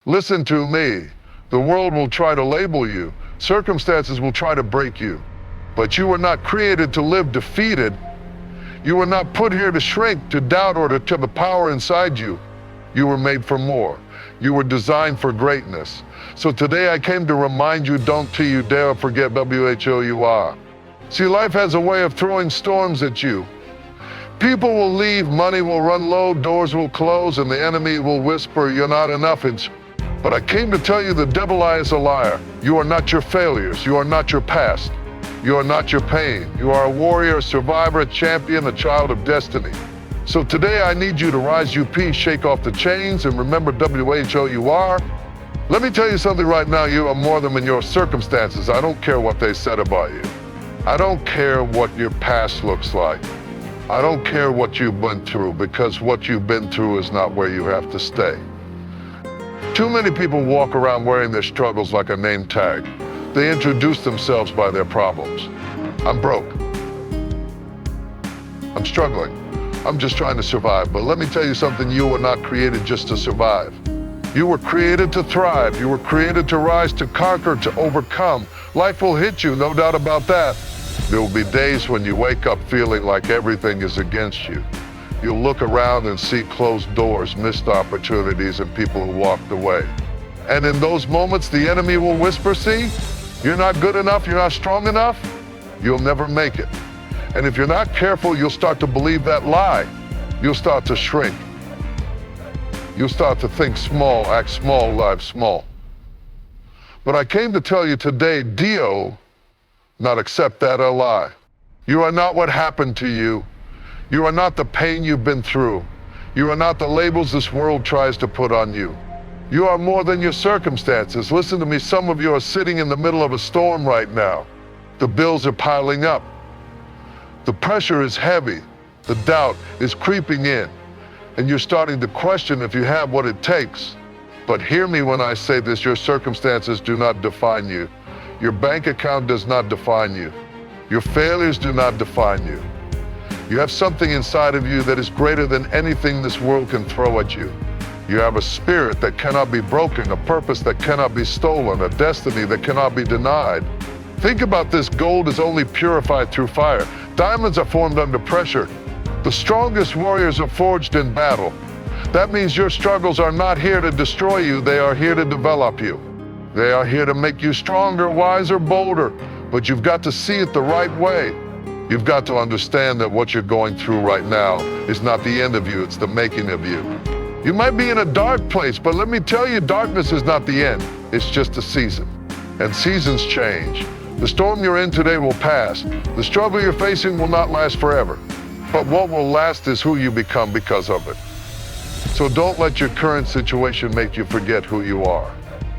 Listen to me. The world will try to label you. Circumstances will try to break you. But you were not created to live defeated. You were not put here to shrink, to doubt, or to the power inside you. You were made for more. You were designed for greatness. So today I came to remind you, don't till you dare forget WHO you are. See, life has a way of throwing storms at you. People will leave, money will run low, doors will close, and the enemy will whisper, you're not enough. But I came to tell you the devil lie is a liar. You are not your failures. You are not your past. You are not your pain. You are a warrior, a survivor, a champion, a child of destiny. So today I need you to rise UP, shake off the chains, and remember WHO you are. Let me tell you something right now, you are more than in your circumstances. I don't care what they said about you. I don't care what your past looks like. I don't care what you've been through, because what you've been through is not where you have to stay. Too many people walk around wearing their struggles like a name tag. They introduce themselves by their problems. I'm broke. I'm struggling. I'm just trying to survive. But let me tell you something, you were not created just to survive. You were created to thrive. You were created to rise, to conquer, to overcome. Life will hit you, no doubt about that. There will be days when you wake up feeling like everything is against you. You'll look around and see closed doors, missed opportunities, and people who walked away. And in those moments, the enemy will whisper, see, you're not good enough, you're not strong enough, you'll never make it. And if you're not careful, you'll start to believe that lie. You'll start to shrink. You'll start to think small, act small, live small. But I came to tell you today, Dio, not accept that a lie. You are not what happened to you. You are not the pain you've been through. You are not the labels this world tries to put on you. You are more than your circumstances. Listen to me, some of you are sitting in the middle of a storm right now. The bills are piling up. The pressure is heavy. The doubt is creeping in. And you're starting to question if you have what it takes. But hear me when I say this, your circumstances do not define you. Your bank account does not define you. Your failures do not define you. You have something inside of you that is greater than anything this world can throw at you. You have a spirit that cannot be broken, a purpose that cannot be stolen, a destiny that cannot be denied. Think about this, gold is only purified through fire. Diamonds are formed under pressure. The strongest warriors are forged in battle. That means your struggles are not here to destroy you, they are here to develop you. They are here to make you stronger, wiser, bolder, but you've got to see it the right way. You've got to understand that what you're going through right now is not the end of you, it's the making of you. You might be in a dark place, but let me tell you, darkness is not the end, it's just a season. And seasons change. The storm you're in today will pass. The struggle you're facing will not last forever. But what will last is who you become because of it. So don't let your current situation make you forget who you are.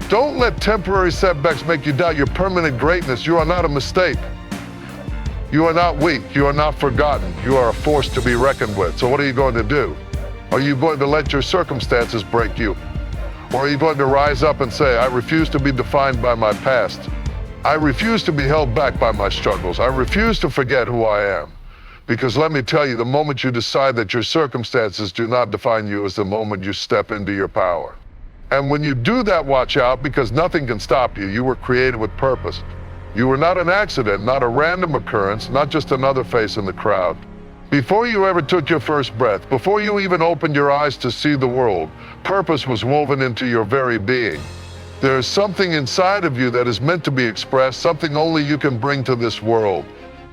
Don't let temporary setbacks make you doubt your permanent greatness. You are not a mistake. You are not weak. You are not forgotten. You are a force to be reckoned with. So what are you going to do? Are you going to let your circumstances break you? Or are you going to rise up and say, I refuse to be defined by my past. I refuse to be held back by my struggles. I refuse to forget who I am. Because let me tell you, the moment you decide that your circumstances do not define you is the moment you step into your power. And when you do that, watch out, because nothing can stop you. You were created with purpose. You were not an accident, not a random occurrence, not just another face in the crowd. Before you ever took your first breath, before you even opened your eyes to see the world, purpose was woven into your very being. There is something inside of you that is meant to be expressed, something only you can bring to this world.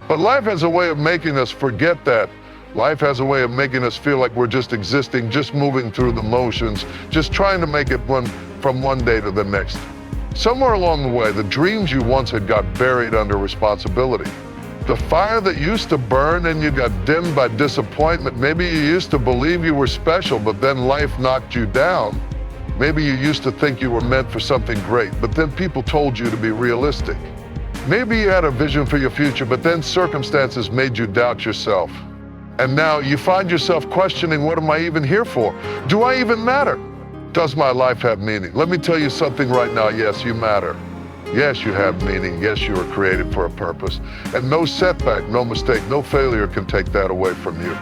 But life has a way of making us forget that. Life has a way of making us feel like we're just existing, just moving through the motions, just trying to make it from one day to the next. Somewhere along the way, the dreams you once had got buried under responsibility. The fire that used to burn and you got dimmed by disappointment. Maybe you used to believe you were special, but then life knocked you down. Maybe you used to think you were meant for something great, but then people told you to be realistic. Maybe you had a vision for your future, but then circumstances made you doubt yourself. And now you find yourself questioning, what am I even here for? Do I even matter? Does my life have meaning? Let me tell you something right now. Yes, you matter. Yes, you have meaning. Yes, you were created for a purpose. And no setback, no mistake, no failure can take that away from you.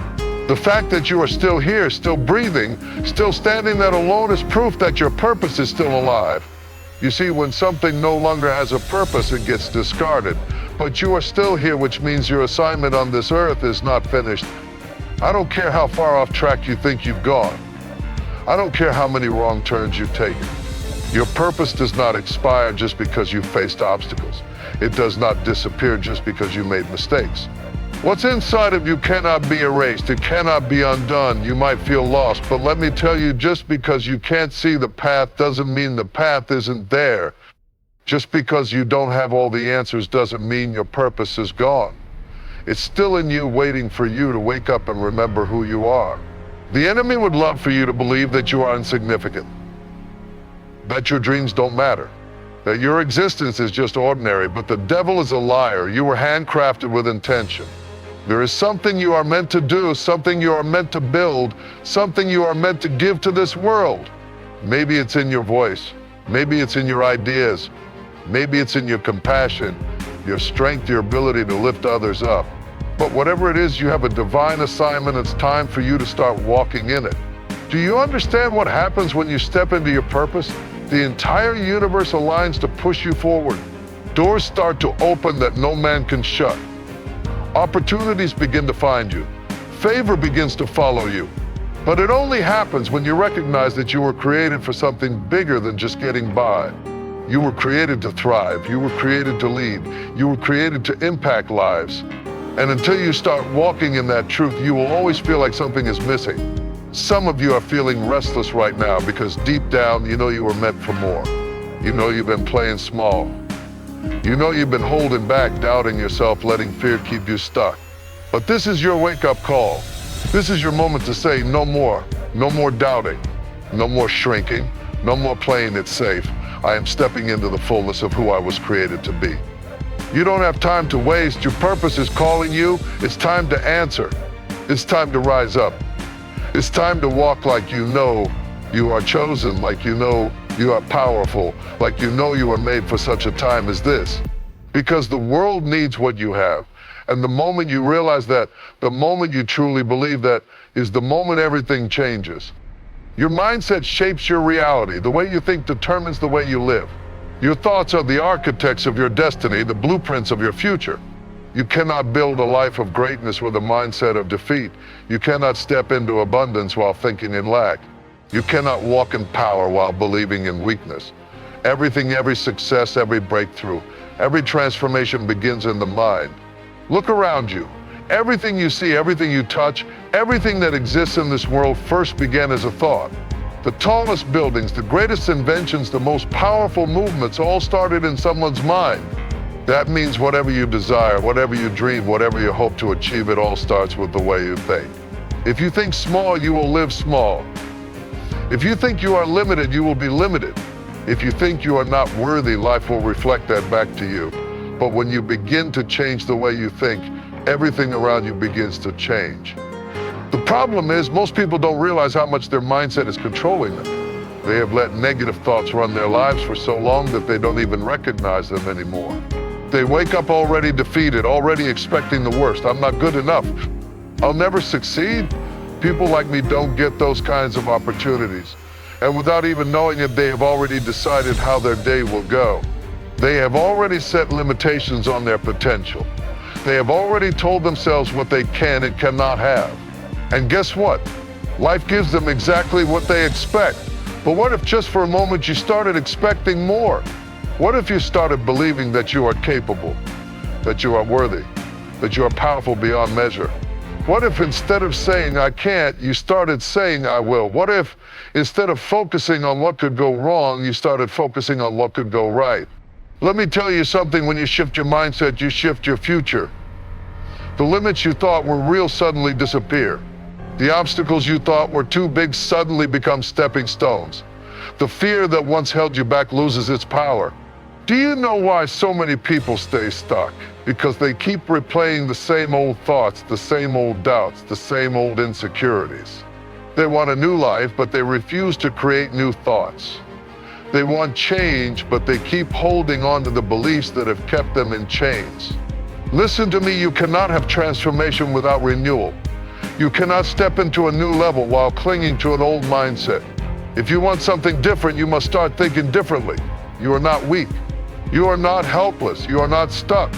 The fact that you are still here, still breathing, still standing, that alone is proof that your purpose is still alive. You see, when something no longer has a purpose, it gets discarded. But you are still here, which means your assignment on this earth is not finished. I don't care how far off track you think you've gone. I don't care how many wrong turns you've taken. Your purpose does not expire just because you faced obstacles. It does not disappear just because you made mistakes. What's inside of you cannot be erased. It cannot be undone. You might feel lost, but let me tell you, just because you can't see the path doesn't mean the path isn't there. Just because you don't have all the answers doesn't mean your purpose is gone. It's still in you, waiting for you to wake up and remember who you are. The enemy would love for you to believe that you are insignificant, that your dreams don't matter, that your existence is just ordinary, but the devil is a liar. You were handcrafted with intention. There is something you are meant to do, something you are meant to build, something you are meant to give to this world. Maybe it's in your voice. Maybe it's in your ideas. Maybe it's in your compassion, your strength, your ability to lift others up. But whatever it is, you have a divine assignment. It's time for you to start walking in it. Do you understand what happens when you step into your purpose? The entire universe aligns to push you forward. Doors start to open that no man can shut. Opportunities begin to find you. Favor begins to follow you. But it only happens when you recognize that you were created for something bigger than just getting by. You were created to thrive. You were created to lead. You were created to impact lives. And until you start walking in that truth, you will always feel like something is missing. Some of you are feeling restless right now because deep down, you know you were meant for more. You know you've been playing small. You know you've been holding back, doubting yourself, letting fear keep you stuck. But this is your wake-up call. This is your moment to say no more. No more doubting. No more shrinking. No more playing it safe. I am stepping into the fullness of who I was created to be. You don't have time to waste. Your purpose is calling you. It's time to answer. It's time to rise up. It's time to walk like you know you are chosen, like you know you are powerful, like you know you are made for such a time as this. Because the world needs what you have. And the moment you realize that, the moment you truly believe that, is the moment everything changes. Your mindset shapes your reality. The way you think determines the way you live. Your thoughts are the architects of your destiny, the blueprints of your future. You cannot build a life of greatness with a mindset of defeat. You cannot step into abundance while thinking in lack. You cannot walk in power while believing in weakness. Everything, every success, every breakthrough, every transformation begins in the mind. Look around you. Everything you see, everything you touch, everything that exists in this world first began as a thought. The tallest buildings, the greatest inventions, the most powerful movements all started in someone's mind. That means whatever you desire, whatever you dream, whatever you hope to achieve, it all starts with the way you think. If you think small, you will live small. If you think you are limited, you will be limited. If you think you are not worthy, life will reflect that back to you. But when you begin to change the way you think, everything around you begins to change. The problem is, most people don't realize how much their mindset is controlling them. They have let negative thoughts run their lives for so long that they don't even recognize them anymore. They wake up already defeated, already expecting the worst. I'm not good enough. I'll never succeed. People like me don't get those kinds of opportunities. And without even knowing it, they have already decided how their day will go. They have already set limitations on their potential. They have already told themselves what they can and cannot have. And guess what? Life gives them exactly what they expect. But what if just for a moment you started expecting more? What if you started believing that you are capable, that you are worthy, that you are powerful beyond measure? What if instead of saying I can't, you started saying I will? What if instead of focusing on what could go wrong, you started focusing on what could go right? Let me tell you something, when you shift your mindset, you shift your future. The limits you thought were real suddenly disappear. The obstacles you thought were too big suddenly become stepping stones. The fear that once held you back loses its power. Do you know why so many people stay stuck? Because they keep replaying the same old thoughts, the same old doubts, the same old insecurities. They want a new life, but they refuse to create new thoughts. They want change, but they keep holding on to the beliefs that have kept them in chains. Listen to me, you cannot have transformation without renewal. You cannot step into a new level while clinging to an old mindset. If you want something different, you must start thinking differently. You are not weak. You are not helpless. You are not stuck.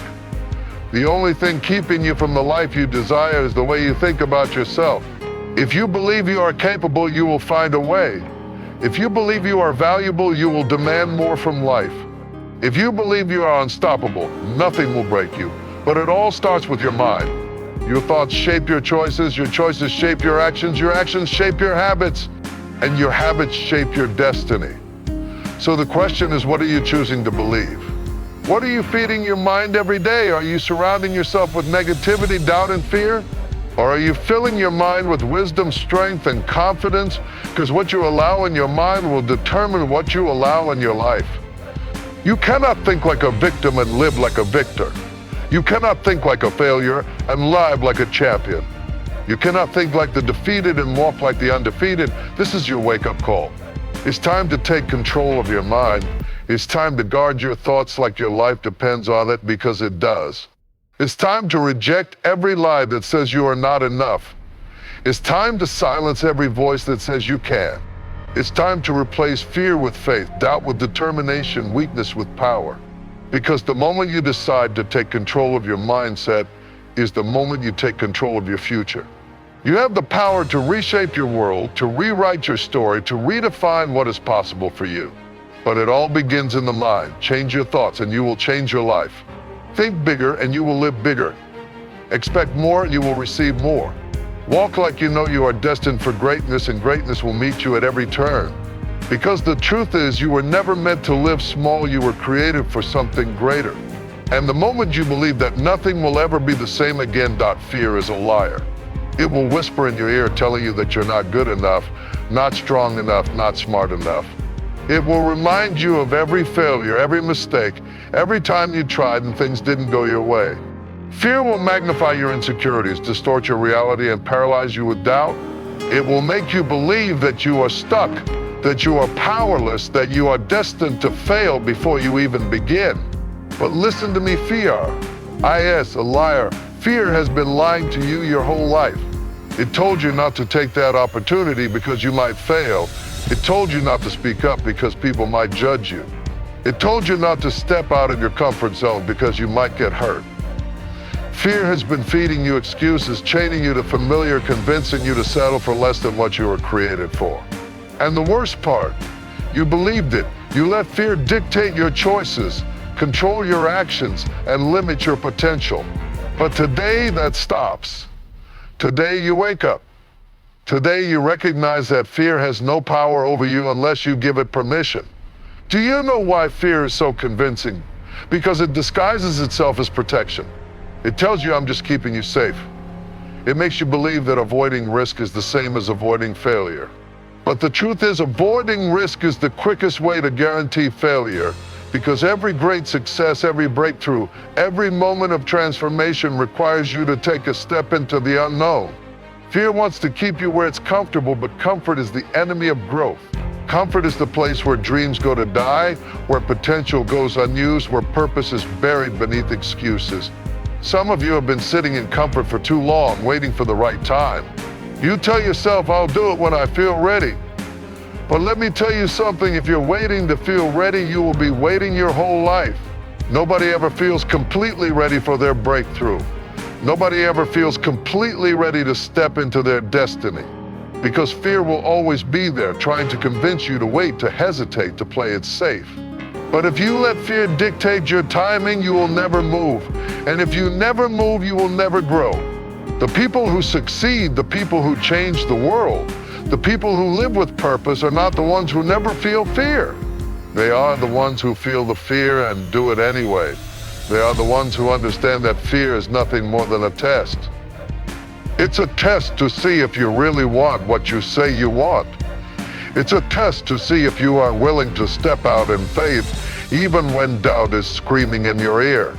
The only thing keeping you from the life you desire is the way you think about yourself. If you believe you are capable, you will find a way. If you believe you are valuable, you will demand more from life. If you believe you are unstoppable, nothing will break you. But it all starts with your mind. Your thoughts shape your choices shape your actions shape your habits, and your habits shape your destiny. So the question is, what are you choosing to believe? What are you feeding your mind every day? Are you surrounding yourself with negativity, doubt, and fear? Or are you filling your mind with wisdom, strength, and confidence? Because what you allow in your mind will determine what you allow in your life. You cannot think like a victim and live like a victor. You cannot think like a failure and live like a champion. You cannot think like the defeated and walk like the undefeated. This is your wake-up call. It's time to take control of your mind. It's time to guard your thoughts like your life depends on it, because it does. It's time to reject every lie that says you are not enough. It's time to silence every voice that says you can. It's time to replace fear with faith, doubt with determination, weakness with power. Because the moment you decide to take control of your mindset is the moment you take control of your future. You have the power to reshape your world, to rewrite your story, to redefine what is possible for you. But it all begins in the mind. Change your thoughts and you will change your life. Think bigger and you will live bigger. Expect more and you will receive more. Walk like you know you are destined for greatness, and greatness will meet you at every turn. Because the truth is, you were never meant to live small, you were created for something greater. And the moment you believe that nothing will ever be the same again, fear is a liar. It will whisper in your ear telling you that you're not good enough, not strong enough, not smart enough. It will remind you of every failure, every mistake, every time you tried and things didn't go your way. Fear will magnify your insecurities, distort your reality, and paralyze you with doubt. It will make you believe that you are stuck, that you are powerless, that you are destined to fail before you even begin. But listen to me, fear. A liar. Fear has been lying to you your whole life. It told you not to take that opportunity because you might fail. It told you not to speak up because people might judge you. It told you not to step out of your comfort zone because you might get hurt. Fear has been feeding you excuses, chaining you to familiar, convincing you to settle for less than what you were created for. And the worst part, you believed it. You let fear dictate your choices, control your actions, and limit your potential. But today that stops. Today you wake up. Today you recognize that fear has no power over you unless you give it permission. Do you know why fear is so convincing? Because it disguises itself as protection. It tells you, I'm just keeping you safe. It makes you believe that avoiding risk is the same as avoiding failure. But the truth is, avoiding risk is the quickest way to guarantee failure, because every great success, every breakthrough, every moment of transformation requires you to take a step into the unknown. Fear wants to keep you where it's comfortable, but comfort is the enemy of growth. Comfort is the place where dreams go to die, where potential goes unused, where purpose is buried beneath excuses. Some of you have been sitting in comfort for too long, waiting for the right time. You tell yourself, I'll do it when I feel ready. But let me tell you something, if you're waiting to feel ready, you will be waiting your whole life. Nobody ever feels completely ready for their breakthrough. Nobody ever feels completely ready to step into their destiny. Because fear will always be there, trying to convince you to wait, to hesitate, to play it safe. But if you let fear dictate your timing, you will never move. And if you never move, you will never grow. The people who succeed, the people who change the world, the people who live with purpose are not the ones who never feel fear. They are the ones who feel the fear and do it anyway. They are the ones who understand that fear is nothing more than a test. It's a test to see if you really want what you say you want. It's a test to see if you are willing to step out in faith, even when doubt is screaming in your ear.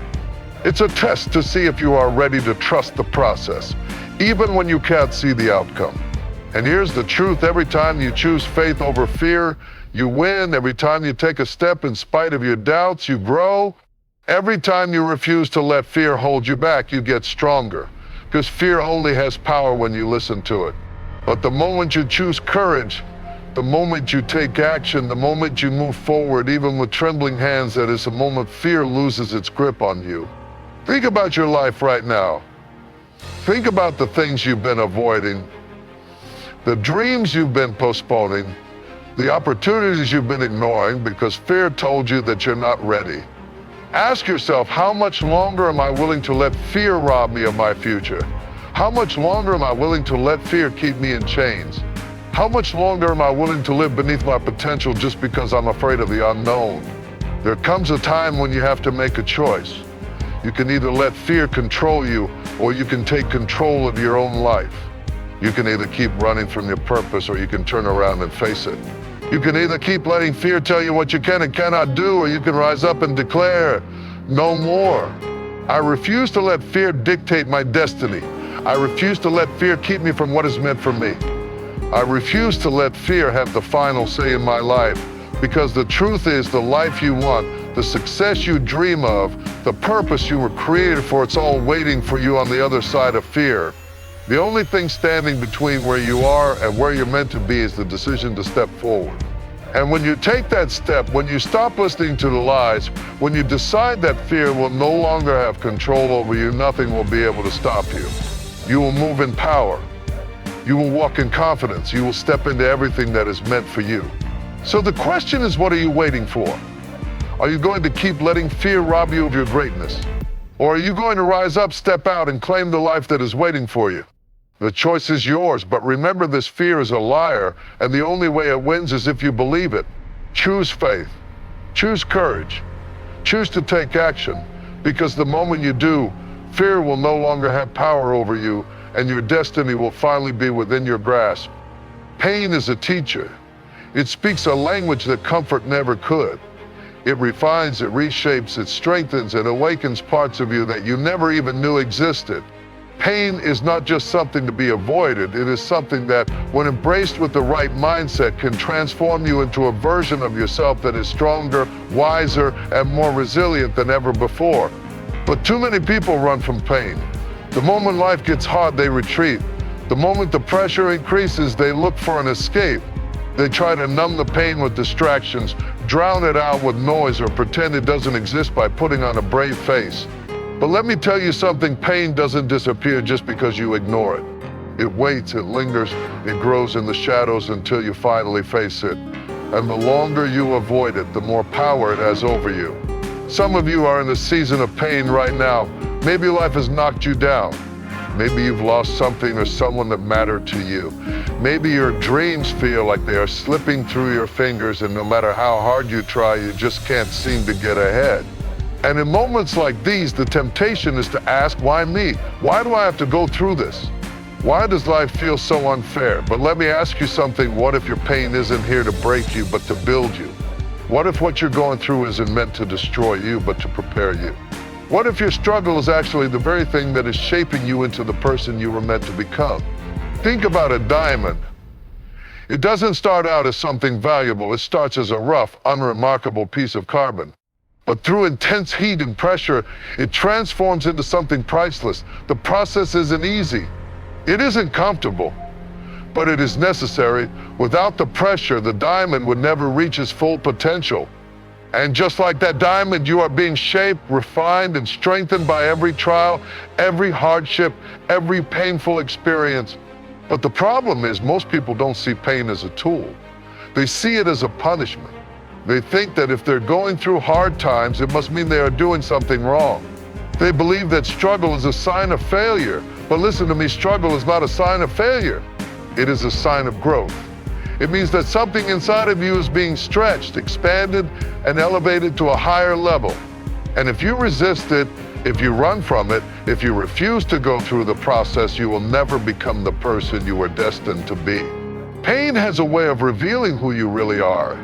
It's a test to see if you are ready to trust the process, even when you can't see the outcome. And here's the truth, every time you choose faith over fear, you win. Every time you take a step in spite of your doubts, you grow. Every time you refuse to let fear hold you back, you get stronger. because fear only has power when you listen to it. But the moment you choose courage, the moment you take action, the moment you move forward, even with trembling hands, that is the moment fear loses its grip on you. Think about your life right now. Think about the things you've been avoiding, the dreams you've been postponing, the opportunities you've been ignoring because fear told you that you're not ready. Ask yourself, how much longer am I willing to let fear rob me of my future? How much longer am I willing to let fear keep me in chains? How much longer am I willing to live beneath my potential just because I'm afraid of the unknown? There comes a time when you have to make a choice. You can either let fear control you, or you can take control of your own life. You can either keep running from your purpose, or you can turn around and face it. You can either keep letting fear tell you what you can and cannot do, or you can rise up and declare, no more. I refuse to let fear dictate my destiny. I refuse to let fear keep me from what is meant for me. I refuse to let fear have the final say in my life, because the truth is, the life you want, the success you dream of, the purpose you were created for, it's all waiting for you on the other side of fear. The only thing standing between where you are and where you're meant to be is the decision to step forward. And when you take that step, when you stop listening to the lies, when you decide that fear will no longer have control over you, nothing will be able to stop you. You will move in power. You will walk in confidence. You will step into everything that is meant for you. So the question is, what are you waiting for? Are you going to keep letting fear rob you of your greatness? Or are you going to rise up, step out, and claim the life that is waiting for you? The choice is yours, but remember, this fear is a liar, and the only way it wins is if you believe it. Choose faith. Choose courage. Choose to take action, because the moment you do, fear will no longer have power over you, and your destiny will finally be within your grasp. Pain is a teacher. It speaks a language that comfort never could. It refines, it reshapes, it strengthens, and awakens parts of you that you never even knew existed. Pain is not just something to be avoided. It is something that, when embraced with the right mindset, can transform you into a version of yourself that is stronger, wiser, and more resilient than ever before. But too many people run from pain. The moment life gets hard, they retreat. The moment the pressure increases, they look for an escape. They try to numb the pain with distractions, drown it out with noise, or pretend it doesn't exist by putting on a brave face. But let me tell you something, pain doesn't disappear just because you ignore it. It waits, it lingers, it grows in the shadows until you finally face it. And the longer you avoid it, the more power it has over you. Some of you are in a season of pain right now. Maybe life has knocked you down. Maybe you've lost something or someone that mattered to you. Maybe your dreams feel like they are slipping through your fingers, and no matter how hard you try, you just can't seem to get ahead. And in moments like these, the temptation is to ask, why me? Why do I have to go through this? Why does life feel so unfair? But let me ask you something. What if your pain isn't here to break you, but to build you? What if what you're going through isn't meant to destroy you, but to prepare you? What if your struggle is actually the very thing that is shaping you into the person you were meant to become? Think about a diamond. It doesn't start out as something valuable. It starts as a rough, unremarkable piece of carbon. But through intense heat and pressure, it transforms into something priceless. The process isn't easy. It isn't comfortable, but it is necessary. Without the pressure, the diamond would never reach its full potential. And just like that diamond, you are being shaped, refined, and strengthened by every trial, every hardship, every painful experience. But the problem is, most people don't see pain as a tool. They see it as a punishment. They think that if they're going through hard times, it must mean they are doing something wrong. They believe that struggle is a sign of failure. But listen to me, struggle is not a sign of failure. It is a sign of growth. It means that something inside of you is being stretched, expanded, and elevated to a higher level. And if you resist it, if you run from it, if you refuse to go through the process, you will never become the person you were destined to be. Pain has a way of revealing who you really are.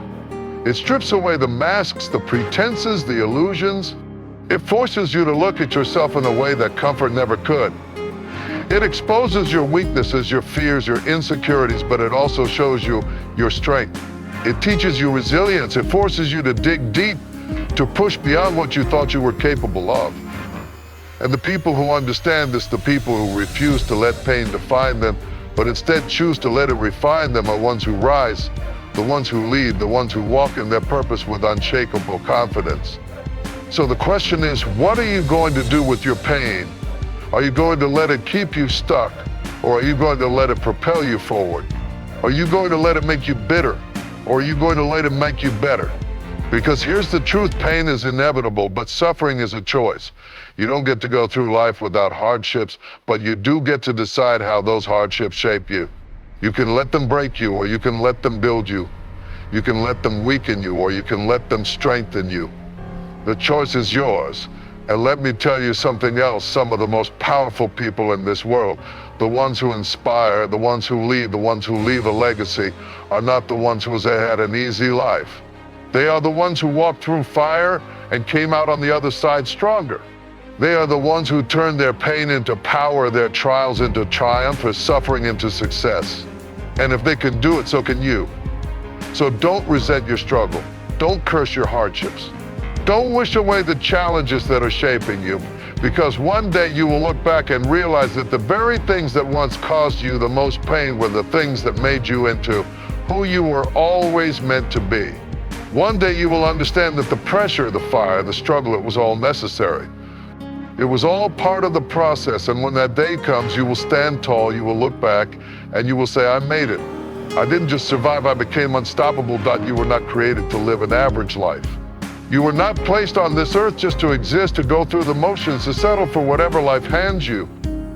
It strips away the masks, the pretenses, the illusions. It forces you to look at yourself in a way that comfort never could. It exposes your weaknesses, your fears, your insecurities, but it also shows you your strength. It teaches you resilience. It forces you to dig deep, to push beyond what you thought you were capable of. And the people who understand this, the people who refuse to let pain define them, but instead choose to let it refine them, are ones who rise, the ones who lead, the ones who walk in their purpose with unshakable confidence. So the question is, what are you going to do with your pain? Are you going to let it keep you stuck? Or are you going to let it propel you forward? Are you going to let it make you bitter? Or are you going to let it make you better? Because here's the truth, pain is inevitable, but suffering is a choice. You don't get to go through life without hardships, but you do get to decide how those hardships shape you. You can let them break you, or you can let them build you. You can let them weaken you, or you can let them strengthen you. The choice is yours. And let me tell you something else, some of the most powerful people in this world, the ones who inspire, the ones who lead, the ones who leave a legacy, are not the ones who had an easy life. They are the ones who walked through fire and came out on the other side stronger. They are the ones who turned their pain into power, their trials into triumph, their suffering into success. And if they can do it, so can you. So don't resent your struggle. Don't curse your hardships. Don't wish away the challenges that are shaping you, because one day you will look back and realize that the very things that once caused you the most pain were the things that made you into who you were always meant to be. One day you will understand that the pressure, the fire, the struggle, it was all necessary. It was all part of the process, and when that day comes, you will stand tall, you will look back, and you will say, I made it. I didn't just survive, I became unstoppable. You were not created to live an average life. You were not placed on this earth just to exist, to go through the motions, to settle for whatever life hands you.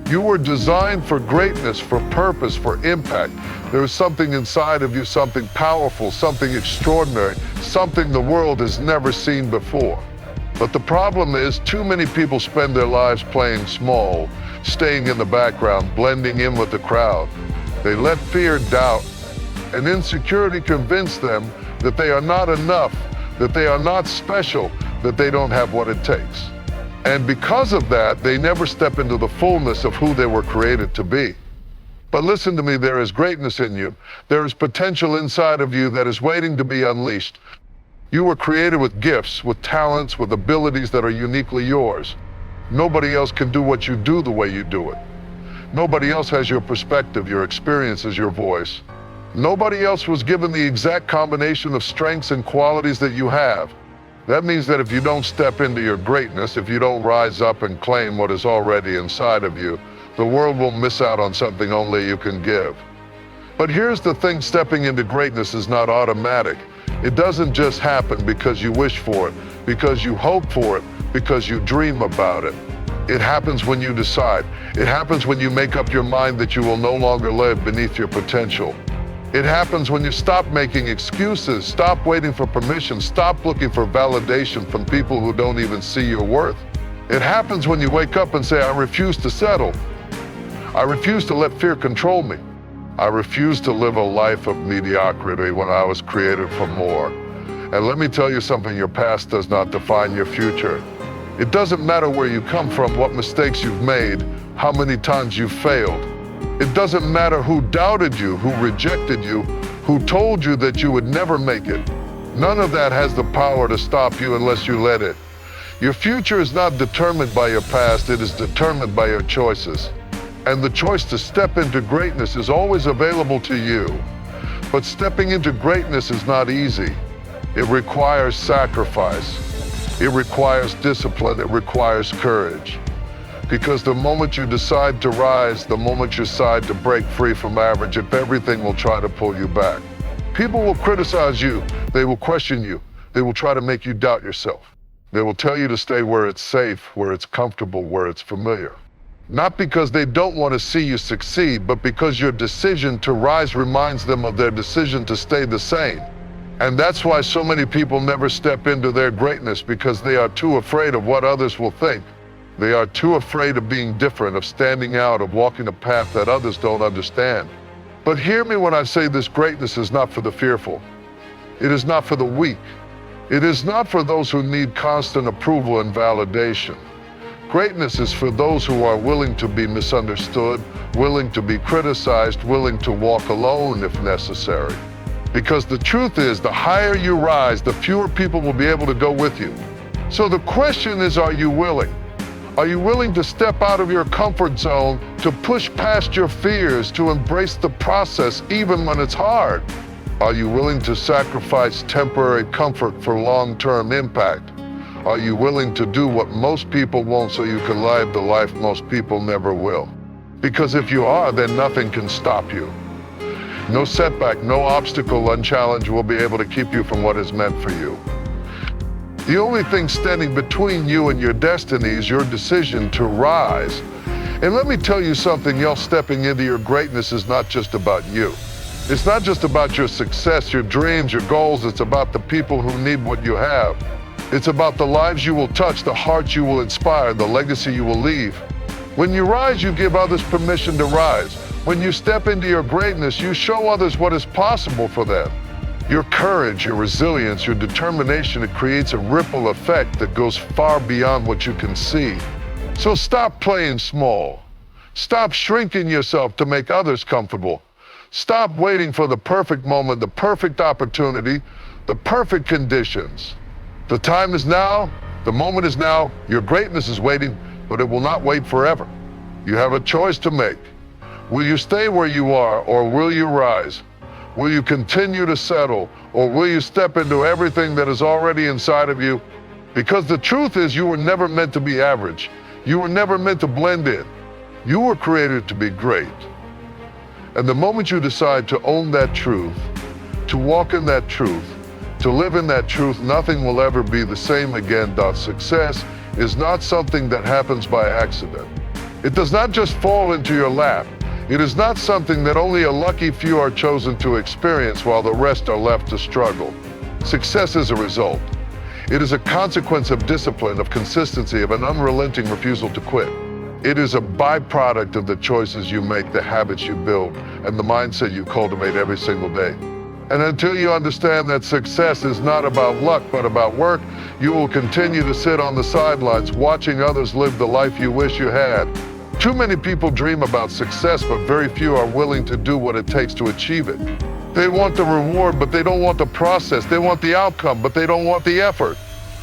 You were designed for greatness, for purpose, for impact. There is something inside of you, something powerful, something extraordinary, something the world has never seen before. But the problem is, too many people spend their lives playing small, staying in the background, blending in with the crowd. They let fear, doubt, and insecurity convince them that they are not enough, that they are not special, that they don't have what it takes. And because of that, they never step into the fullness of who they were created to be. But listen to me, there is greatness in you. There is potential inside of you that is waiting to be unleashed. You were created with gifts, with talents, with abilities that are uniquely yours. Nobody else can do what you do the way you do it. Nobody else has your perspective, your experiences, your voice. Nobody else was given the exact combination of strengths and qualities that you have. That means that if you don't step into your greatness, if you don't rise up and claim what is already inside of you, the world will miss out on something only you can give. But here's the thing, stepping into greatness is not automatic. It doesn't just happen because you wish for it, because you hope for it, because you dream about it. It happens when you decide. It happens when you make up your mind that you will no longer live beneath your potential. It happens when you stop making excuses, stop waiting for permission, stop looking for validation from people who don't even see your worth. It happens when you wake up and say, I refuse to settle. I refuse to let fear control me. I refuse to live a life of mediocrity when I was created for more. And let me tell you something, your past does not define your future. It doesn't matter where you come from, what mistakes you've made, how many times you've failed. It doesn't matter who doubted you, who rejected you, who told you that you would never make it. None of that has the power to stop you unless you let it. Your future is not determined by your past, it is determined by your choices. And the choice to step into greatness is always available to you. But stepping into greatness is not easy. It requires sacrifice. It requires discipline. It requires courage. Because the moment you decide to rise, the moment you decide to break free from average, if everything will try to pull you back. People will criticize you. They will question you. They will try to make you doubt yourself. They will tell you to stay where it's safe, where it's comfortable, where it's familiar. Not because they don't want to see you succeed, but because your decision to rise reminds them of their decision to stay the same. And that's why so many people never step into their greatness, because they are too afraid of what others will think. They are too afraid of being different, of standing out, of walking a path that others don't understand. But hear me when I say this greatness is not for the fearful. It is not for the weak. It is not for those who need constant approval and validation. Greatness is for those who are willing to be misunderstood, willing to be criticized, willing to walk alone if necessary. Because the truth is, the higher you rise, the fewer people will be able to go with you. So the question is, are you willing? Are you willing to step out of your comfort zone, to push past your fears, to embrace the process even when it's hard? Are you willing to sacrifice temporary comfort for long-term impact? Are you willing to do what most people won't so you can live the life most people never will? Because if you are, then nothing can stop you. No setback, no obstacle, unchallenged will be able to keep you from what is meant for you. The only thing standing between you and your destiny is your decision to rise. And let me tell you something, y'all, stepping into your greatness is not just about you. It's not just about your success, your dreams, your goals. It's about the people who need what you have. It's about the lives you will touch, the hearts you will inspire, the legacy you will leave. When you rise, you give others permission to rise. When you step into your greatness, you show others what is possible for them. Your courage, your resilience, your determination, it creates a ripple effect that goes far beyond what you can see. So stop playing small. Stop shrinking yourself to make others comfortable. Stop waiting for the perfect moment, the perfect opportunity, the perfect conditions. The time is now, the moment is now, your greatness is waiting, but it will not wait forever. You have a choice to make. Will you stay where you are, or will you rise? Will you continue to settle, or will you step into everything that is already inside of you? Because the truth is, you were never meant to be average. You were never meant to blend in. You were created to be great. And the moment you decide to own that truth, to walk in that truth, to live in that truth, nothing will ever be the same again. Success is not something that happens by accident. It does not just fall into your lap. It is not something that only a lucky few are chosen to experience while the rest are left to struggle. Success is a result. It is a consequence of discipline, of consistency, of an unrelenting refusal to quit. It is a byproduct of the choices you make, the habits you build, and the mindset you cultivate every single day. And until you understand that success is not about luck, but about work, you will continue to sit on the sidelines watching others live the life you wish you had. Too many people dream about success, but very few are willing to do what it takes to achieve it. They want the reward, but they don't want the process. They want the outcome, but they don't want the effort.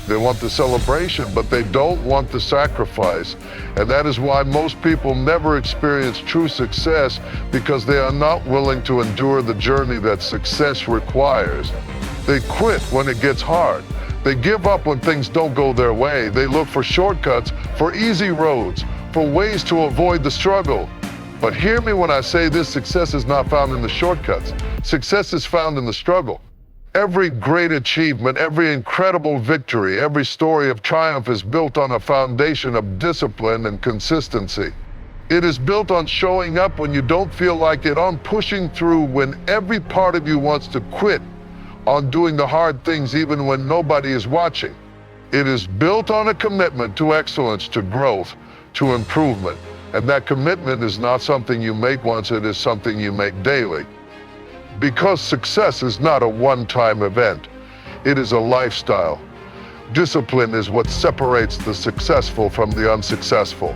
They want the celebration, but they don't want the sacrifice. And that is why most people never experience true success, because they are not willing to endure the journey that success requires. They quit when it gets hard. They give up when things don't go their way. They look for shortcuts, for easy roads, for ways to avoid the struggle. But hear me when I say this, success is not found in the shortcuts. Success is found in the struggle. Every great achievement, every incredible victory, every story of triumph is built on a foundation of discipline and consistency. It is built on showing up when you don't feel like it, on pushing through when every part of you wants to quit, on doing the hard things even when nobody is watching. It is built on a commitment to excellence, to growth, to improvement. And that commitment is not something you make once, it is something you make daily. Because success is not a one-time event, it is a lifestyle. Discipline is what separates the successful from the unsuccessful.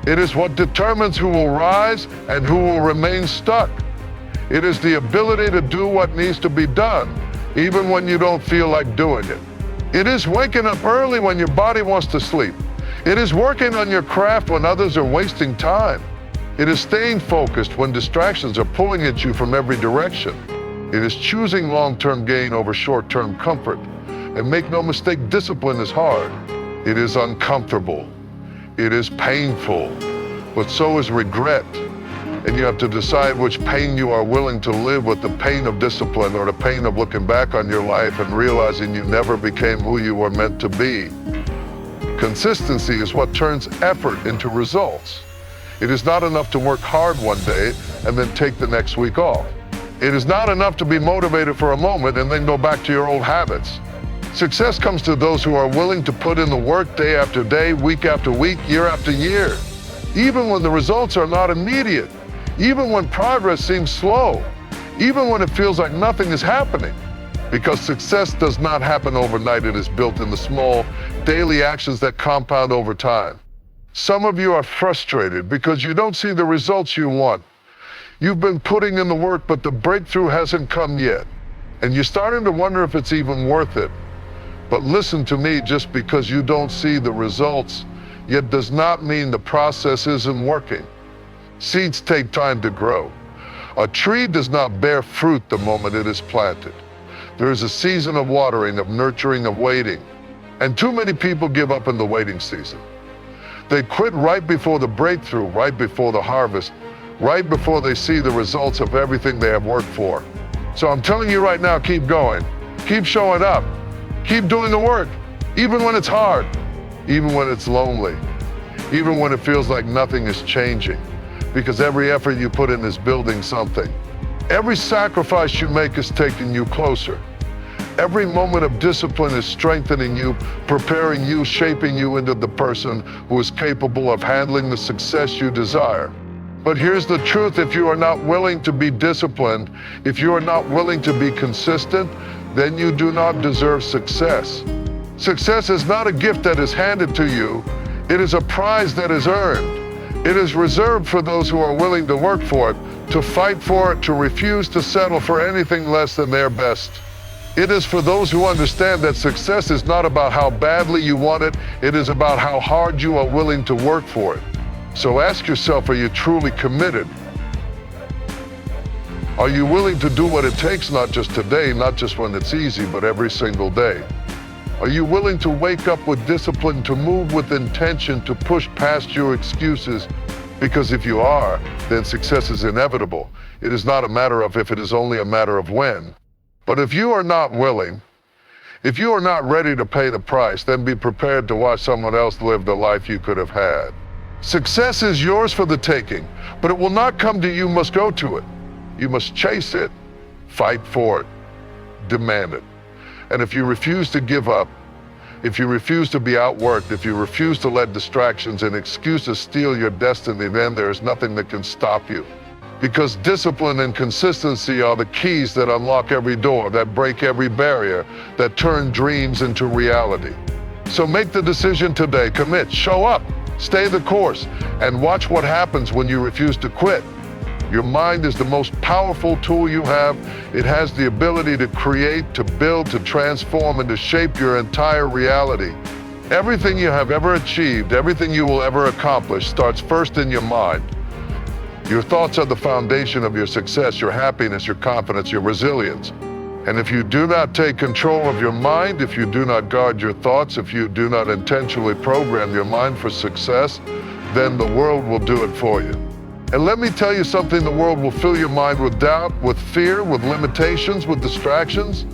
It is what determines who will rise and who will remain stuck. It is the ability to do what needs to be done, even when you don't feel like doing it. It is waking up early when your body wants to sleep. It is working on your craft when others are wasting time. It is staying focused when distractions are pulling at you from every direction. It is choosing long-term gain over short-term comfort. And make no mistake, discipline is hard. It is uncomfortable. It is painful. But so is regret. And you have to decide which pain you are willing to live with, the pain of discipline or the pain of looking back on your life and realizing you never became who you were meant to be. Consistency is what turns effort into results. It is not enough to work hard one day and then take the next week off. It is not enough to be motivated for a moment and then go back to your old habits. Success comes to those who are willing to put in the work day after day, week after week, year after year. Even when the results are not immediate, even when progress seems slow, even when it feels like nothing is happening. Because success does not happen overnight, it is built in the small, daily actions that compound over time. Some of you are frustrated because you don't see the results you want. You've been putting in the work, but the breakthrough hasn't come yet. And you're starting to wonder if it's even worth it. But listen to me, just because you don't see the results, yet does not mean the process isn't working. Seeds take time to grow. A tree does not bear fruit the moment it is planted. There is a season of watering, of nurturing, of waiting. And too many people give up in the waiting season. They quit right before the breakthrough, right before the harvest, right before they see the results of everything they have worked for. So I'm telling you right now, keep going. Keep showing up. Keep doing the work, even when it's hard, even when it's lonely, even when it feels like nothing is changing, because every effort you put in is building something. Every sacrifice you make is taking you closer. Every moment of discipline is strengthening you, preparing you, shaping you into the person who is capable of handling the success you desire. But here's the truth: if you are not willing to be disciplined, if you are not willing to be consistent, then you do not deserve success. Success is not a gift that is handed to you. It is a prize that is earned. It is reserved for those who are willing to work for it, to fight for it, to refuse to settle for anything less than their best. It is for those who understand that success is not about how badly you want it, it is about how hard you are willing to work for it. So ask yourself, are you truly committed? Are you willing to do what it takes, not just today, not just when it's easy, but every single day? Are you willing to wake up with discipline, to move with intention, to push past your excuses? Because if you are, then success is inevitable. It is not a matter of if, it is only a matter of when. But if you are not willing, if you are not ready to pay the price, then be prepared to watch someone else live the life you could have had. Success is yours for the taking, but it will not come to you. You must go to it. You must chase it, fight for it, demand it. And if you refuse to give up, if you refuse to be outworked, if you refuse to let distractions and excuses steal your destiny, then there is nothing that can stop you. Because discipline and consistency are the keys that unlock every door, that break every barrier, that turn dreams into reality. So make the decision today, commit, show up, stay the course, and watch what happens when you refuse to quit. Your mind is the most powerful tool you have. It has the ability to create, to build, to transform, and to shape your entire reality. Everything you have ever achieved, everything you will ever accomplish starts first in your mind. Your thoughts are the foundation of your success, your happiness, your confidence, your resilience. And if you do not take control of your mind, if you do not guard your thoughts, if you do not intentionally program your mind for success, then the world will do it for you. And let me tell you something, the world will fill your mind with doubt, with fear, with limitations, with distractions.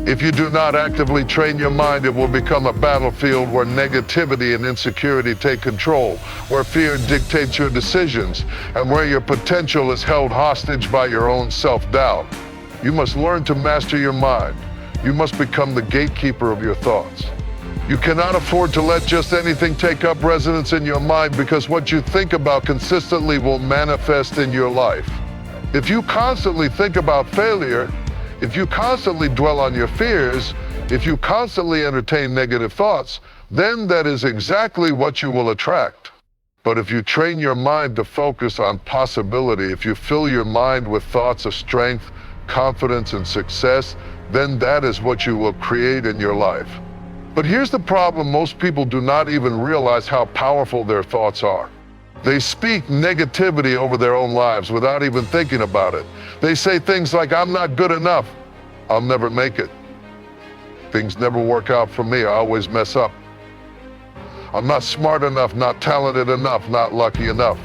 If you do not actively train your mind, it will become a battlefield where negativity and insecurity take control, where fear dictates your decisions, and where your potential is held hostage by your own self-doubt. You must learn to master your mind. You must become the gatekeeper of your thoughts. You cannot afford to let just anything take up residence in your mind, because what you think about consistently will manifest in your life. If you constantly think about failure, if you constantly dwell on your fears, if you constantly entertain negative thoughts, then that is exactly what you will attract. But if you train your mind to focus on possibility, if you fill your mind with thoughts of strength, confidence, and success, then that is what you will create in your life. But here's the problem: most people do not even realize how powerful their thoughts are. They speak negativity over their own lives without even thinking about it. They say things like, I'm not good enough, I'll never make it. Things never work out for me, I always mess up. I'm not smart enough, not talented enough, not lucky enough.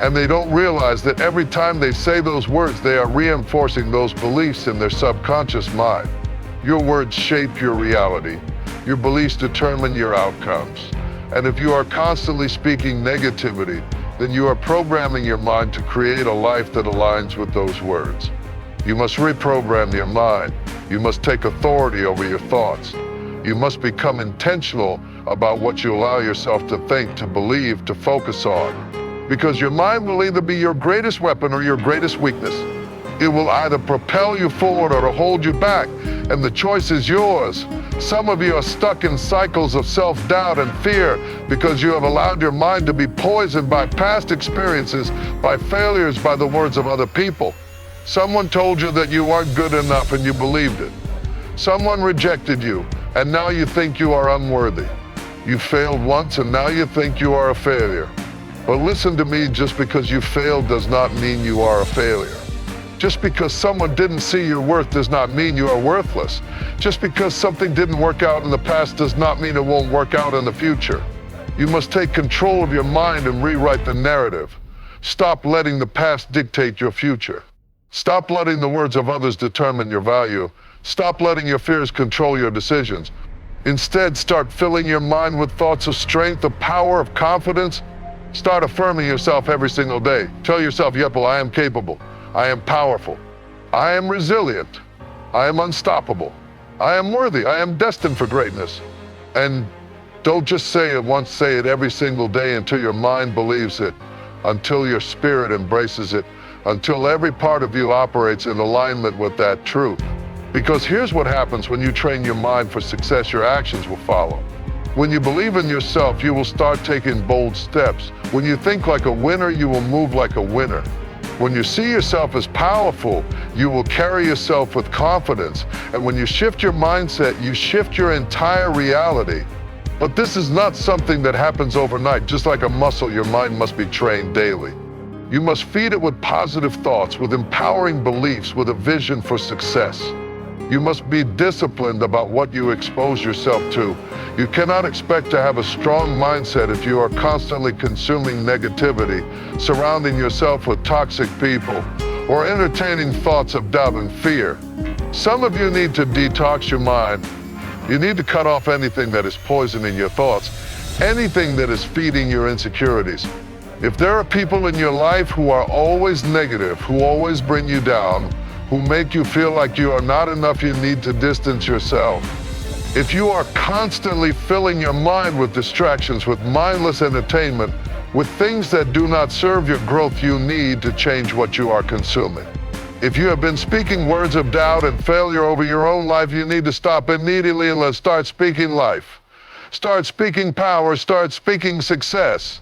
And they don't realize that every time they say those words, they are reinforcing those beliefs in their subconscious mind. Your words shape your reality. Your beliefs determine your outcomes. And if you are constantly speaking negativity, then you are programming your mind to create a life that aligns with those words. You must reprogram your mind. You must take authority over your thoughts. You must become intentional about what you allow yourself to think, to believe, to focus on. Because your mind will either be your greatest weapon or your greatest weakness. It will either propel you forward or to hold you back, and the choice is yours. Some of you are stuck in cycles of self-doubt and fear because you have allowed your mind to be poisoned by past experiences, by failures, by the words of other people. Someone told you that you weren't good enough and you believed it. Someone rejected you and now you think you are unworthy. You failed once and now you think you are a failure. But listen to me, just because you failed does not mean you are a failure. Just because someone didn't see your worth does not mean you are worthless. Just because something didn't work out in the past does not mean it won't work out in the future. You must take control of your mind and rewrite the narrative. Stop letting the past dictate your future. Stop letting the words of others determine your value. Stop letting your fears control your decisions. Instead, start filling your mind with thoughts of strength, of power, of confidence. Start affirming yourself every single day. Tell yourself, yep, well, I am capable. I am powerful. I am resilient. I am unstoppable. I am worthy. I am destined for greatness. And don't just say it once, say it every single day until your mind believes it, until your spirit embraces it, until every part of you operates in alignment with that truth. Because here's what happens when you train your mind for success: your actions will follow. When you believe in yourself, you will start taking bold steps. When you think like a winner, you will move like a winner. When you see yourself as powerful, you will carry yourself with confidence. And when you shift your mindset, you shift your entire reality. But this is not something that happens overnight. Just like a muscle, your mind must be trained daily. You must feed it with positive thoughts, with empowering beliefs, with a vision for success. You must be disciplined about what you expose yourself to. You cannot expect to have a strong mindset if you are constantly consuming negativity, surrounding yourself with toxic people, or entertaining thoughts of doubt and fear. Some of you need to detox your mind. You need to cut off anything that is poisoning your thoughts, anything that is feeding your insecurities. If there are people in your life who are always negative, who always bring you down, who make you feel like you are not enough, you need to distance yourself. If you are constantly filling your mind with distractions, with mindless entertainment, with things that do not serve your growth, you need to change what you are consuming. If you have been speaking words of doubt and failure over your own life, you need to stop immediately and let's start speaking life. Start speaking power, start speaking success.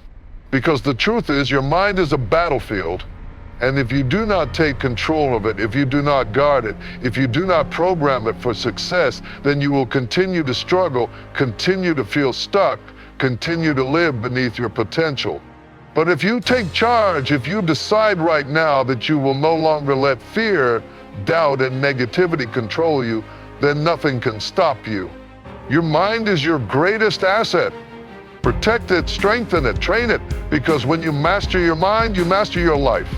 Because the truth is, your mind is a battlefield. And if you do not take control of it, if you do not guard it, if you do not program it for success, then you will continue to struggle, continue to feel stuck, continue to live beneath your potential. But if you take charge, if you decide right now that you will no longer let fear, doubt, and negativity control you, then nothing can stop you. Your mind is your greatest asset. Protect it, strengthen it, train it, because when you master your mind, you master your life.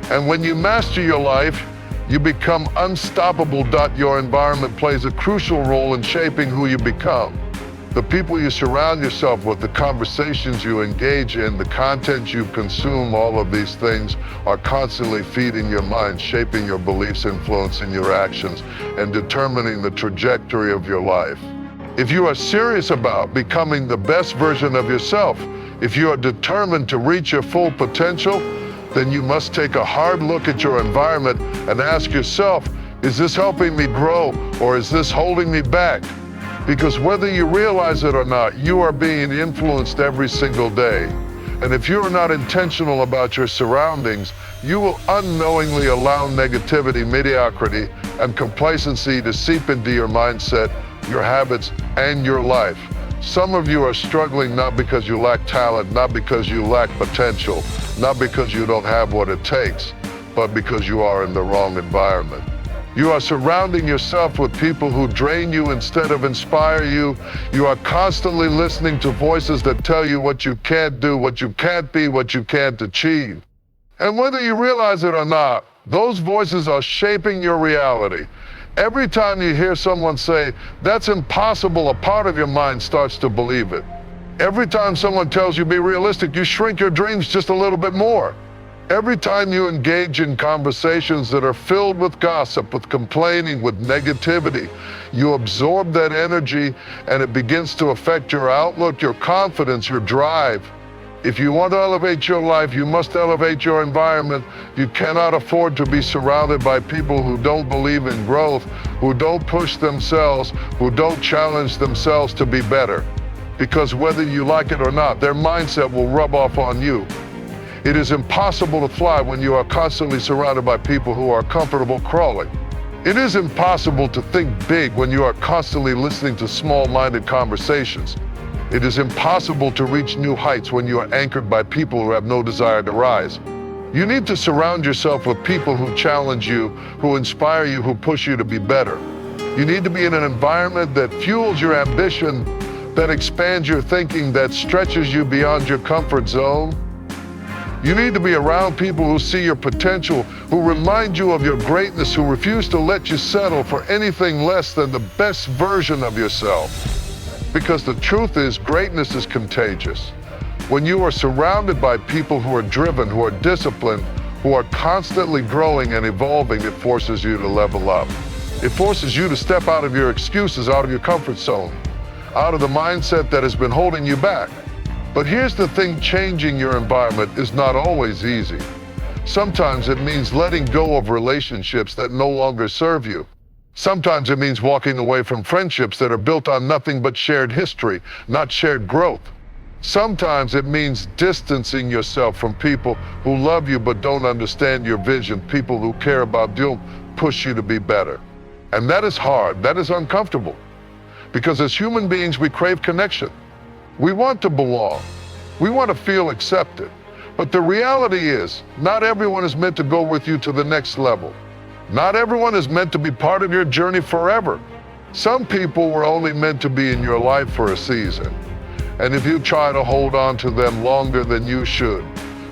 And when you master your life, you become unstoppable. Your environment plays a crucial role in shaping who you become. The people you surround yourself with, the conversations you engage in, the content you consume, all of these things are constantly feeding your mind, shaping your beliefs, influencing your actions, and determining the trajectory of your life. If you are serious about becoming the best version of yourself, if you are determined to reach your full potential, then you must take a hard look at your environment and ask yourself, is this helping me grow or is this holding me back? Because whether you realize it or not, you are being influenced every single day. And if you are not intentional about your surroundings, you will unknowingly allow negativity, mediocrity, and complacency to seep into your mindset, your habits, and your life. Some of you are struggling not because you lack talent, not because you lack potential, not because you don't have what it takes, but because you are in the wrong environment. You are surrounding yourself with people who drain you instead of inspire you. You are constantly listening to voices that tell you what you can't do, what you can't be, what you can't achieve. And whether you realize it or not, those voices are shaping your reality. Every time you hear someone say, that's impossible, a part of your mind starts to believe it. Every time someone tells you be realistic, you shrink your dreams just a little bit more. Every time you engage in conversations that are filled with gossip, with complaining, with negativity, you absorb that energy and it begins to affect your outlook, your confidence, your drive. If you want to elevate your life, you must elevate your environment. You cannot afford to be surrounded by people who don't believe in growth, who don't push themselves, who don't challenge themselves to be better. Because whether you like it or not, their mindset will rub off on you. It is impossible to fly when you are constantly surrounded by people who are comfortable crawling. It is impossible to think big when you are constantly listening to small-minded conversations. It is impossible to reach new heights when you are anchored by people who have no desire to rise. You need to surround yourself with people who challenge you, who inspire you, who push you to be better. You need to be in an environment that fuels your ambition, that expands your thinking, that stretches you beyond your comfort zone. You need to be around people who see your potential, who remind you of your greatness, who refuse to let you settle for anything less than the best version of yourself. Because the truth is, greatness is contagious. When you are surrounded by people who are driven, who are disciplined, who are constantly growing and evolving, it forces you to level up. It forces you to step out of your excuses, out of your comfort zone, out of the mindset that has been holding you back. But here's the thing, changing your environment is not always easy. Sometimes it means letting go of relationships that no longer serve you. Sometimes it means walking away from friendships that are built on nothing but shared history, not shared growth. Sometimes it means distancing yourself from people who love you but don't understand your vision, people who care about you, push you to be better. And that is hard, that is uncomfortable. Because as human beings, we crave connection. We want to belong. We want to feel accepted. But the reality is, not everyone is meant to go with you to the next level. Not everyone is meant to be part of your journey forever. Some people were only meant to be in your life for a season. And if you try to hold on to them longer than you should,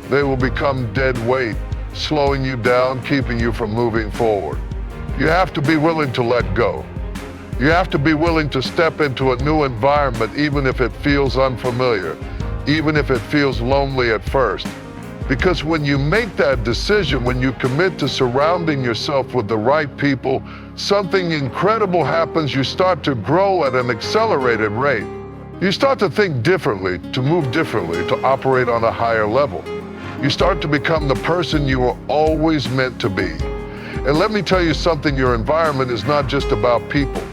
they will become dead weight, slowing you down, keeping you from moving forward. You have to be willing to let go. You have to be willing to step into a new environment, even if it feels unfamiliar, even if it feels lonely at first. Because when you make that decision, when you commit to surrounding yourself with the right people, something incredible happens. You start to grow at an accelerated rate. You start to think differently, to move differently, to operate on a higher level. You start to become the person you were always meant to be. And let me tell you something, your environment is not just about people.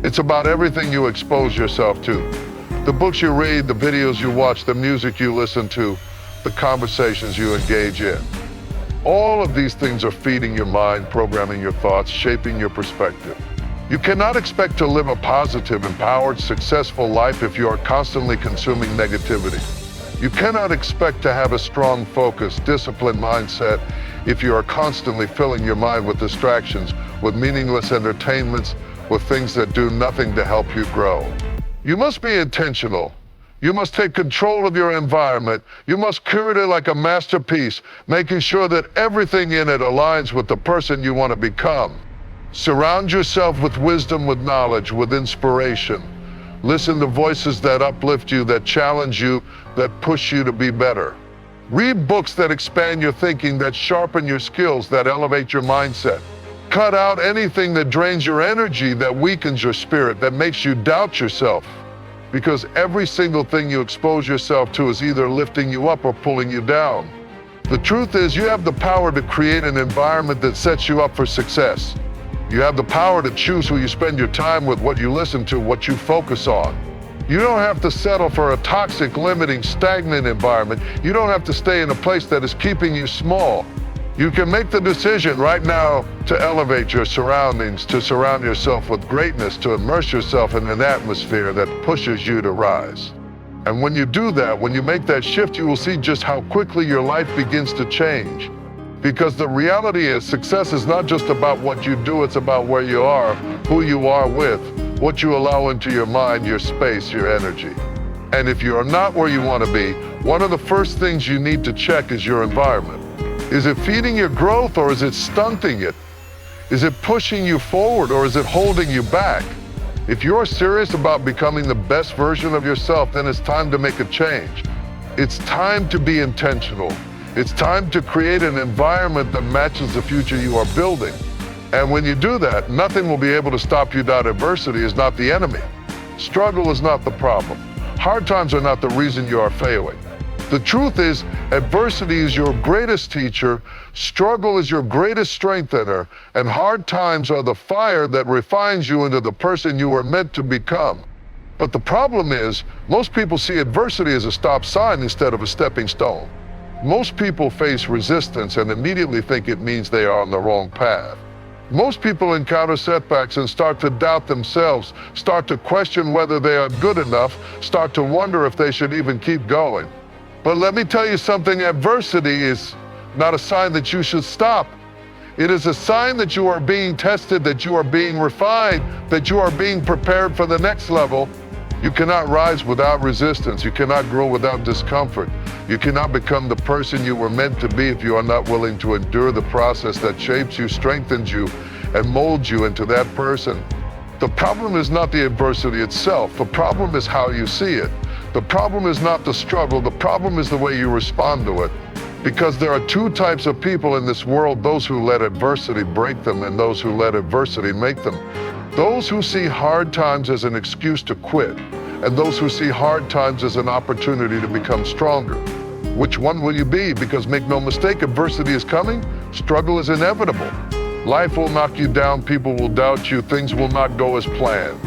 It's about everything you expose yourself to. The books you read, the videos you watch, the music you listen to, the conversations you engage in. All of these things are feeding your mind, programming your thoughts, shaping your perspective. You cannot expect to live a positive, empowered, successful life if you are constantly consuming negativity. You cannot expect to have a strong focus, disciplined mindset if you are constantly filling your mind with distractions, with meaningless entertainments, with things that do nothing to help you grow. You must be intentional. You must take control of your environment. You must curate it like a masterpiece, making sure that everything in it aligns with the person you want to become. Surround yourself with wisdom, with knowledge, with inspiration. Listen to voices that uplift you, that challenge you, that push you to be better. Read books that expand your thinking, that sharpen your skills, that elevate your mindset. Cut out anything that drains your energy, that weakens your spirit, that makes you doubt yourself. Because every single thing you expose yourself to is either lifting you up or pulling you down. The truth is, you have the power to create an environment that sets you up for success. You have the power to choose who you spend your time with, what you listen to, what you focus on. You don't have to settle for a toxic, limiting, stagnant environment. You don't have to stay in a place that is keeping you small. You can make the decision right now to elevate your surroundings, to surround yourself with greatness, to immerse yourself in an atmosphere that pushes you to rise. And when you do that, when you make that shift, you will see just how quickly your life begins to change. Because the reality is, success is not just about what you do, it's about where you are, who you are with, what you allow into your mind, your space, your energy. And if you are not where you want to be, one of the first things you need to check is your environment. Is it feeding your growth or is it stunting it? Is it pushing you forward or is it holding you back? If you're serious about becoming the best version of yourself, then it's time to make a change. It's time to be intentional. It's time to create an environment that matches the future you are building. And when you do that, nothing will be able to stop you. Adversity is not the enemy. Struggle is not the problem. Hard times are not the reason you are failing. The truth is, adversity is your greatest teacher, struggle is your greatest strengthener, and hard times are the fire that refines you into the person you were meant to become. But the problem is, most people see adversity as a stop sign instead of a stepping stone. Most people face resistance and immediately think it means they are on the wrong path. Most people encounter setbacks and start to doubt themselves, start to question whether they are good enough, start to wonder if they should even keep going. But let me tell you something, adversity is not a sign that you should stop. It is a sign that you are being tested, that you are being refined, that you are being prepared for the next level. You cannot rise without resistance. You cannot grow without discomfort. You cannot become the person you were meant to be if you are not willing to endure the process that shapes you, strengthens you, and molds you into that person. The problem is not the adversity itself. The problem is how you see it. The problem is not the struggle. The problem is the way you respond to it. Because there are two types of people in this world, those who let adversity break them and those who let adversity make them. Those who see hard times as an excuse to quit, and those who see hard times as an opportunity to become stronger. Which one will you be? Because make no mistake, adversity is coming, struggle is inevitable. Life will knock you down, people will doubt you, things will not go as planned.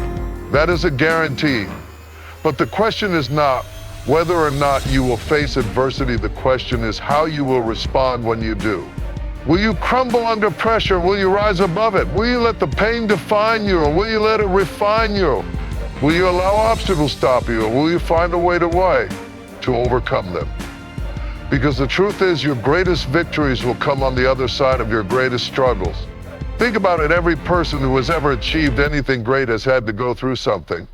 That is a guarantee. But the question is not whether or not you will face adversity, the question is how you will respond when you do. Will you crumble under pressure? Will you rise above it? Will you let the pain define you, or will you let it refine you? Will you allow obstacles stop you, or will you find a way to overcome them? Because the truth is, your greatest victories will come on the other side of your greatest struggles. Think about it, every person who has ever achieved anything great has had to go through something.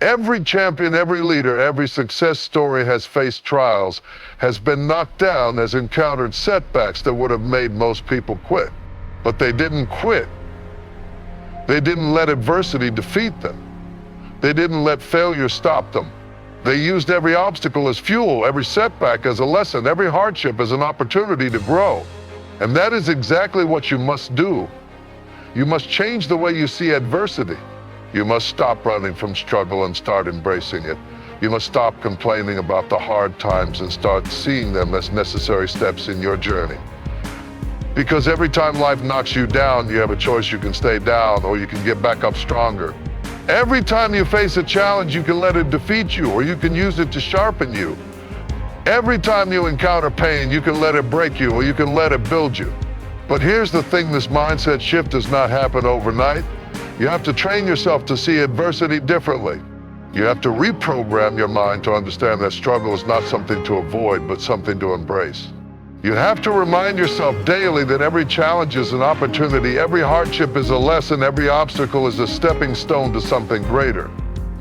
Every champion, every leader, every success story has faced trials, has been knocked down, has encountered setbacks that would have made most people quit. But they didn't quit. They didn't let adversity defeat them. They didn't let failure stop them. They used every obstacle as fuel, every setback as a lesson, every hardship as an opportunity to grow. And that is exactly what you must do. You must change the way you see adversity. You must stop running from struggle and start embracing it. You must stop complaining about the hard times and start seeing them as necessary steps in your journey. Because every time life knocks you down, you have a choice. You can stay down or you can get back up stronger. Every time you face a challenge, you can let it defeat you or you can use it to sharpen you. Every time you encounter pain, you can let it break you or you can let it build you. But here's the thing, this mindset shift does not happen overnight. You have to train yourself to see adversity differently. You have to reprogram your mind to understand that struggle is not something to avoid, but something to embrace. You have to remind yourself daily that every challenge is an opportunity, every hardship is a lesson, every obstacle is a stepping stone to something greater.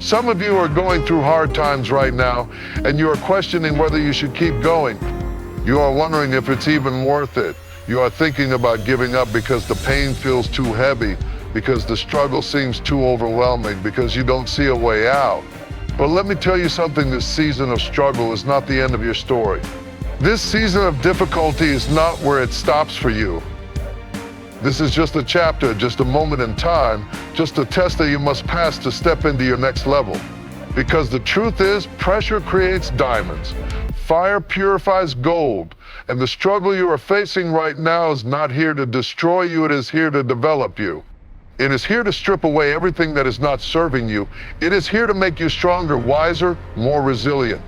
Some of you are going through hard times right now, and you are questioning whether you should keep going. You are wondering if it's even worth it. You are thinking about giving up because the pain feels too heavy, because the struggle seems too overwhelming, because you don't see a way out. But let me tell you something, this season of struggle is not the end of your story. This season of difficulty is not where it stops for you. This is just a chapter, just a moment in time, just a test that you must pass to step into your next level. Because the truth is, pressure creates diamonds. Fire purifies gold. And the struggle you are facing right now is not here to destroy you, it is here to develop you. It is here to strip away everything that is not serving you. It is here to make you stronger, wiser, more resilient.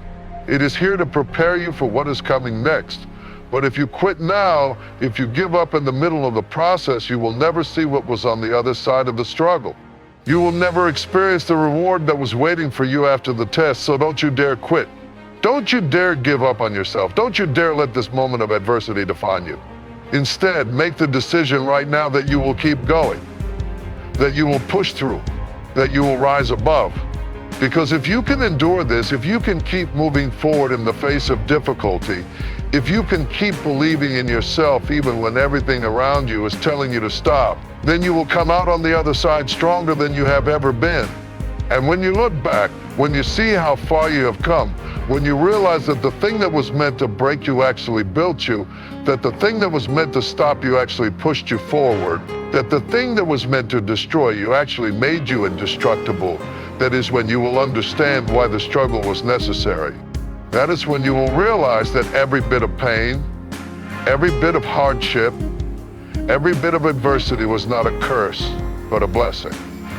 It is here to prepare you for what is coming next. But if you quit now, if you give up in the middle of the process, you will never see what was on the other side of the struggle. You will never experience the reward that was waiting for you after the test, so don't you dare quit. Don't you dare give up on yourself. Don't you dare let this moment of adversity define you. Instead, make the decision right now that you will keep going, that you will push through, that you will rise above. Because if you can endure this, if you can keep moving forward in the face of difficulty, if you can keep believing in yourself even when everything around you is telling you to stop, then you will come out on the other side stronger than you have ever been. And when you look back, when you see how far you have come, when you realize that the thing that was meant to break you actually built you, that the thing that was meant to stop you actually pushed you forward, that the thing that was meant to destroy you actually made you indestructible, that is when you will understand why the struggle was necessary. That is when you will realize that every bit of pain, every bit of hardship, every bit of adversity was not a curse, but a blessing.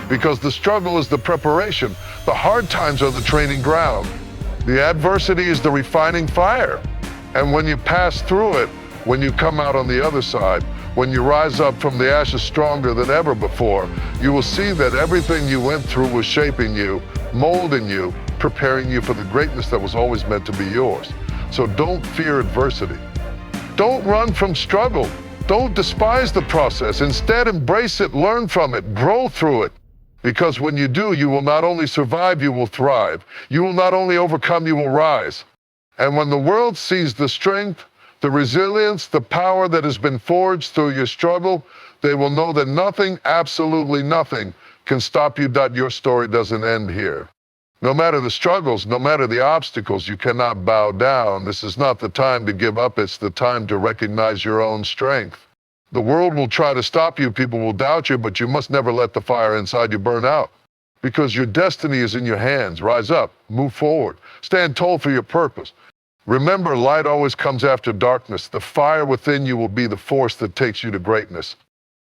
Because the struggle is the preparation. The hard times are the training ground. The adversity is the refining fire. And when you pass through it, when you come out on the other side, When you rise up from the ashes stronger than ever before, you will see that everything you went through was shaping you, molding you, preparing you for the greatness that was always meant to be yours. So don't fear adversity. Don't run from struggle. Don't despise the process. Instead, embrace it, learn from it, grow through it. Because when you do, you will not only survive, you will thrive. You will not only overcome, you will rise. And when the world sees the strength, the resilience, the power that has been forged through your struggle, they will know that nothing, absolutely nothing, can stop you. Your story doesn't end here. No matter the struggles, no matter the obstacles, you cannot bow down. This is not the time to give up. It's the time to recognize your own strength. The world will try to stop you. People will doubt you, but you must never let the fire inside you burn out. Because your destiny is in your hands. Rise up, move forward, stand tall for your purpose. Remember, light always comes after darkness. The fire within you will be the force that takes you to greatness.